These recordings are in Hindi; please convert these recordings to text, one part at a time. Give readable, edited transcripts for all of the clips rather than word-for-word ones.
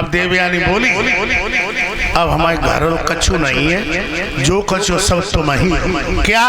अब देवयानी बोली, अब हमारे घर में कछु नहीं है, जो कछु सब तुम ही। क्या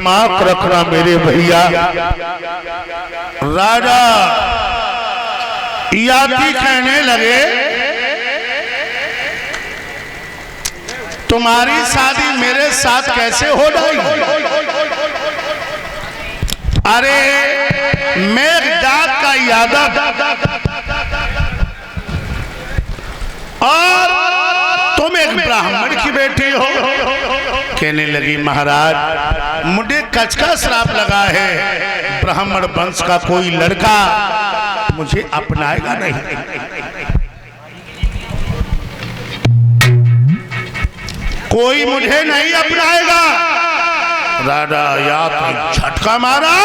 माफ रखना मेरे भैया। राजा याती कहने लगे, तुम्हारी शादी मेरे साथ कैसे हो जाएगी? अरे मेघनाद का यादव और तुम एक ब्राह्मण की बेटी हो। कहने लगी, महाराज मुझे कच का श्राप लगा है, ब्राह्मण वंश का कोई लड़का मुझे अपनाएगा नहीं। कोई मुझे नहीं अपनाएगा। राजा याद झटका मारा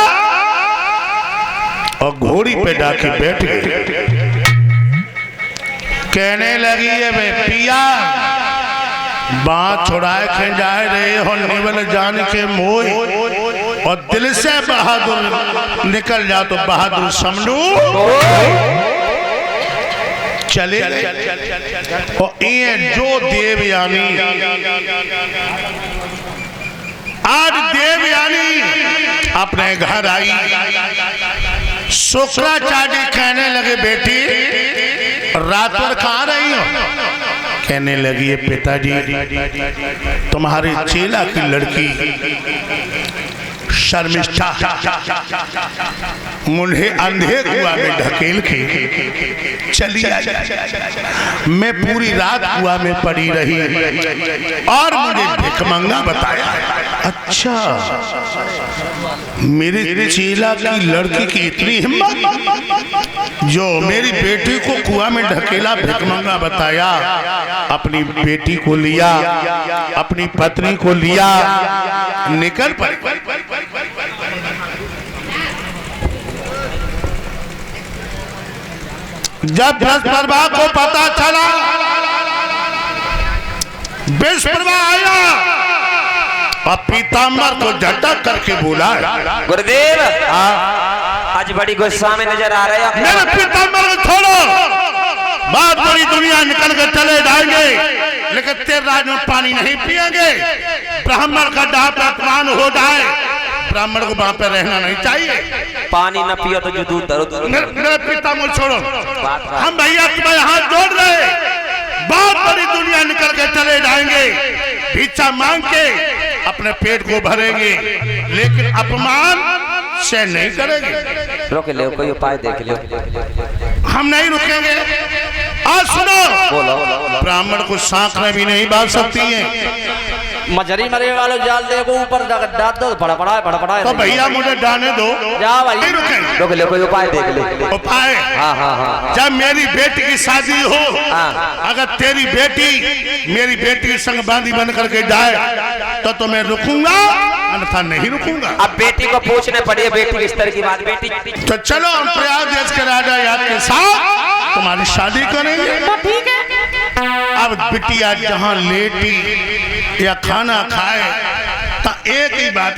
और घोड़ी पे जाके बैठ गए। कहने लगी है, वे पिया बात छुड़ाए खे जाए रहे हो, निवल जान के मोह और दिल से बहादुर निकल जा तो बहादुर समझू चले। और ये जो देवयानी आज देवयानी अपने घर आई, शुक्राचार्य कहने लगे, बेटी रात भर कहाँ रही हो? कहने लगी, पिताजी तुम्हारे चेला की लड़की शर्मिष्ठा मुझे अंधे कुआं में ढकेल के चली आई। मैं पूरी रात कुआं में पड़ी रही और मुझे भिखमंगा बताया। अच्छा, मेरे चेला की लड़की की इतनी हिम्मत जो मेरी बेटी को कुआं में ढकेला, भिखमंगा बताया। अपनी बेटी को लिया, अपनी पत्नी को लिया, निकल पड़ी। जब बृहस्पति को पता चला, बृहस्पति आया और पीताम्बर को झटक करके बोला, गुरुदेव आज बड़ी गुस्सा में नजर आ रहे हैं। मेरे पीताम्बर को छोड़ो, बात बड़ी दुनिया निकल कर चले जाएंगे, लेकिन तेरे राज में पानी नहीं पिएंगे। ब्राह्मण का डाप अपमान हो जाए, ब्राह्मण को वहां पे रहना नहीं चाहिए। पानी न पियो तो जो दूध दरो। मेरे पिताम्बर छोड़ो, हम भैया तुम्हें हाथ जोड़ रहे, बहुत बड़ी दुनिया निकल के चले जाएंगे, भिक्षा मांग के अपने पेट को भरेंगे, लेकिन अपमान से नहीं करेंगे। रोक ले, कोई उपाय देख लो। हम नहीं रुकेंगे। आज सुनो, बोलो। ब्राह्मण को सांख में भी नहीं बांध सकती है। मछली मरे वाले जाल देखो ऊपर डाल दो, बड़ा तो भैया मुझे डालने दो, जा भाई। नहीं रुकेंगे। रोक ले, कोई उपाय देख ले। उपाय? हाँ हाँ हाँ। जब मेरी बेटी की शादी हो, हाँ। अगर तेरी बेटी मेरी बेटी के संग बांधी बन करके जाए तो मैं रुकूंगा, अन्यथा नहीं रुकूंगा। अब बेटी को पूछने पड़ी, बेटी किस तरह की बात। बेटी तो चलो हम प्रयाग देश के राजा याद के साथ तुम्हारी शादी करेंगे। ठीक है। अब बिटिया जहाँ लेटी या खाना खाए तो एक ही बात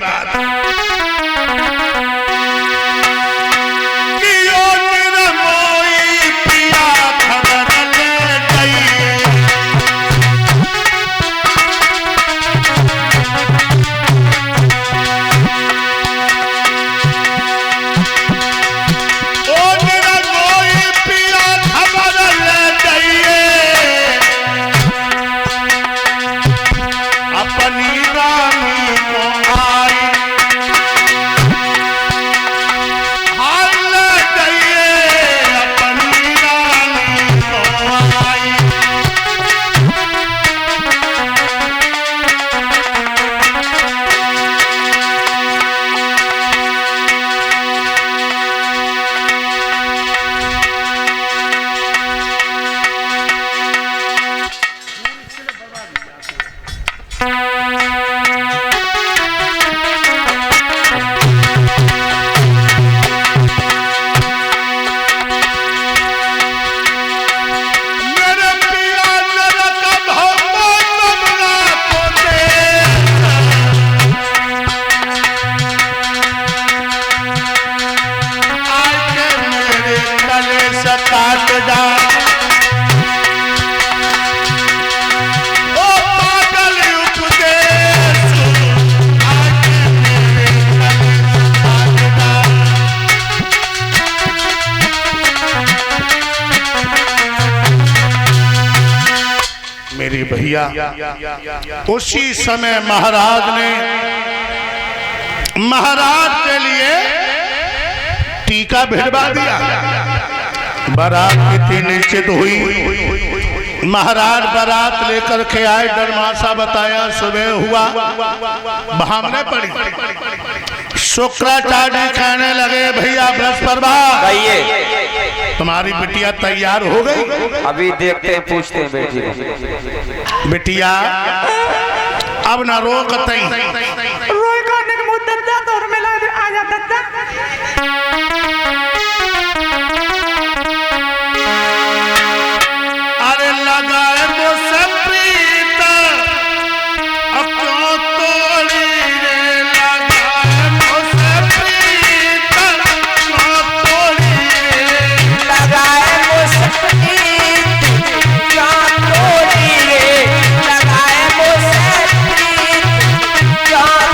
मेरी भैया। उसी समय महाराज के लिए टीका भिड़वा दिया। बारात कितनी निश्चित हुई। महाराज बारात लेकर के आए, डरमासा बताया, सुबह हुआ, भामने पड़ी। शुक्राचार्य कहने लगे, भैया बृहस्पतिवार तुम्हारी बिटिया तैयार हो गई? अभी देखते हैं, पूछते हैं बेटी को। बिटिया अब ना रोकतई, रोई करने के मुद्दे तो और मिला आ जाता था। अरे लगाए मुझसे प्रीत क्यों तोड़ी रे, लगाए मुझसे प्रीत क्यों तोड़ी रे, लगाए मुझसे प्रीत क्यों तोड़ी रे, लगाए मुझसे प्रीत क्यों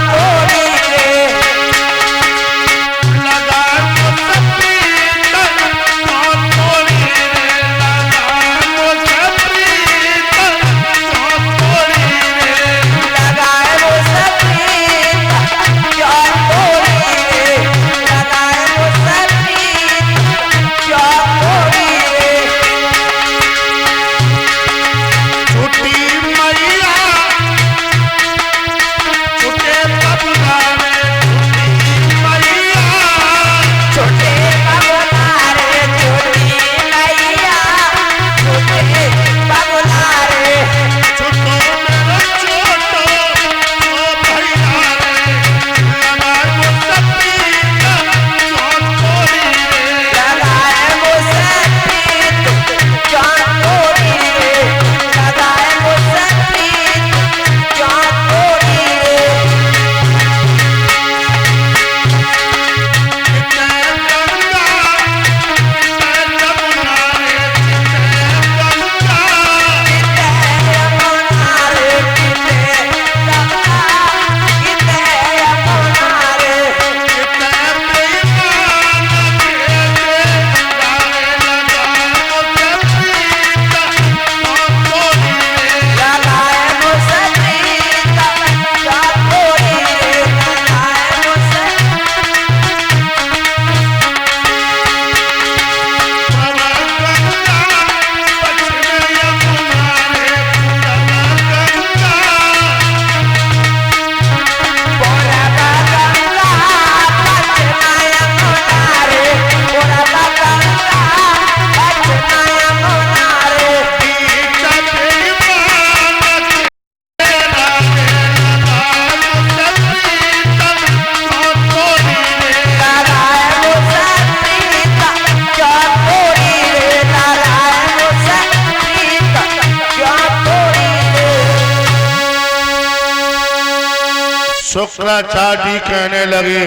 शुक्राचार्य कहने लगे,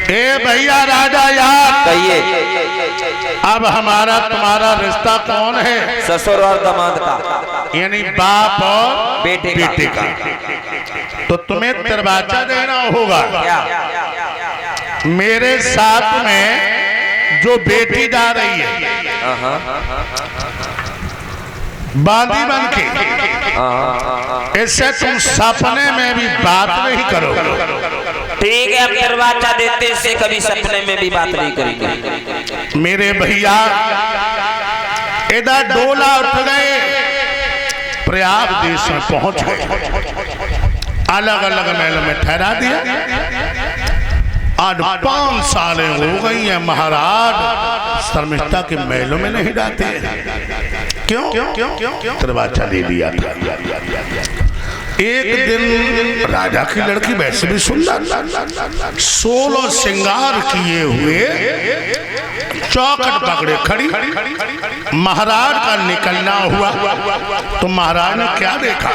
ए भैया राजा यार, कहिए अब हमारा तुम्हारा रिश्ता कौन है? ससुर और दामाद का, यानी बाप और बेटे का। तो तुम्हें दरवाजा देना होगा। क्या? मेरे साथ में जो बेटी जा रही है बांदी बन के, इससे तुम सपने में भी बात नहीं करोगे। ठीक है, अब दरवाजा देते से कभी सपने में भी बात नहीं करेंगे। मेरे भैया इधर डोला उठ गए, प्रयाग देश में पहुंच गए, अलग अलग महलों में ठहरा दिया। आज 5 सालें हो गई हैं महाराज शर्मिष्ठा के महलों में नहीं जाते। क्यों? दरवाजा दे दिया था। एक दिन राजा की लड़की वैसे भी सुंदर, 16 श्रृंगार किए हुए चौखट पकड़े खड़ी, महाराज का निकलना हुआ तो महाराज ने क्या देखा?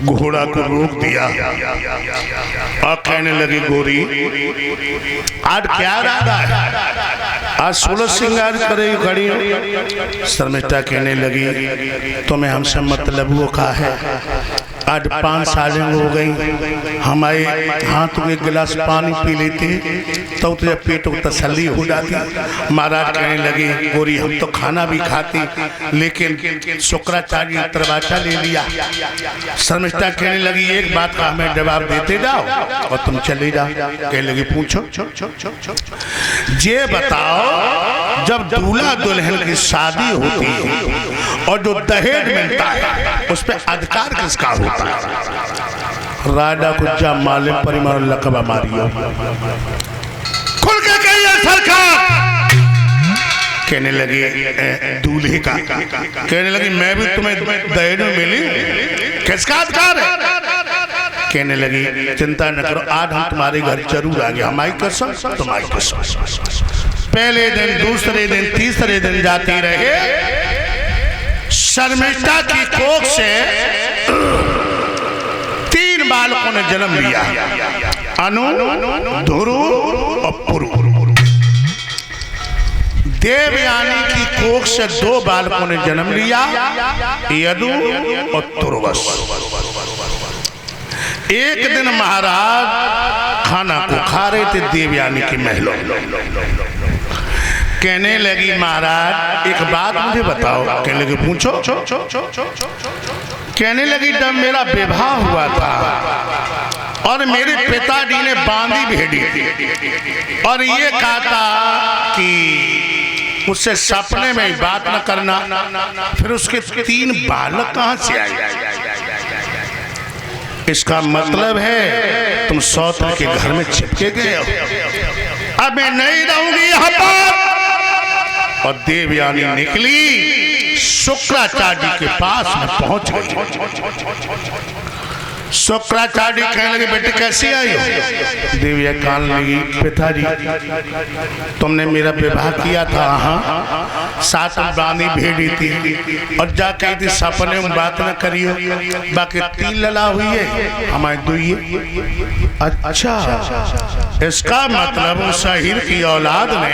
घोड़ा को रोक दिया और कहने लगी, गोरी आज क्या इरादा है? आज 16 श्रृंगार करेगी खड़ी। शर्मिष्ठा कहने लगी, तुम्हें हमसे मतलब वो का है? आज 5 सालें हो गई, हमारे हाथ में एक गिलास पानी पी लेते तो तुझे पेट को तसल्ली हो जाती। महाराज कहने लगे, गोरी हम तो खाना भी खाते, लेकिन शुक्राचार्य ने दरवाजा ले लिया। शर्मिष्ठा कहने लगी, एक बात का हमें जवाब देते जाओ और तुम चले जाओ। कहने लगी, पूछो। ये बताओ, जब दूल्हा दुल्हन की शादी होती है और जो दहेज मिलता है उस पर अधिकार किसका होता है? राजा को जा माले परिमाण लकबा मारियो। खुल के कहिए सरकार। कहने लगी, दूल्हे का। कहने लगी, मैं भी तुम्हें दहेज में मिली, किसका अधिकार है? कहने लगी, चिंता न करो, आज हम तुम्हारे घर जरूर आ गए। हमारी कसम, तुम्हारी कसम। पहले दिन, दूसरे दिन, तीसरे दिन जाती रहे। शर्मिष्ठा की कोख से 3 बालकों ने जन्म लिया, अनु, ध्रुव और पुरु। देवयानी की कोख से 2 बालकों ने जन्म लिया, यदु और तुर्वस। एक दिन महाराज खाना को खा रहे थे देवयानी के महलों। कहने लगी, महाराज एक बात मुझे बताओ। कहने लगी, पूछो। कहने लगी, जब मेरा विवाह हुआ था और मेरे पिताजी ने बांदी भेजी और ये कहा था कि उससे सपने में बात न करना, फिर उसके 3 बालक कहां से आए? इसका मतलब है तुम सौतन के घर में छिपके गए हो। अब मैं नहीं रहूंगी यहाँ पर। और देवयानी निकली, शुक्राचार्य के पास में पहुंच गई। शुक्राचार्य कहने लगे, बेटे कैसी आई हो? देविया कहने लगी, पिताजी तुमने मेरा विवाह किया था, हाँ, 7 बांदी भेजी थी और जा कही थी सपने में बात न करियो, बाकी 3 लला हुई है, हमारी 2 ही है। अच्छा, इसका मतलब उस शहीद की औलाद ने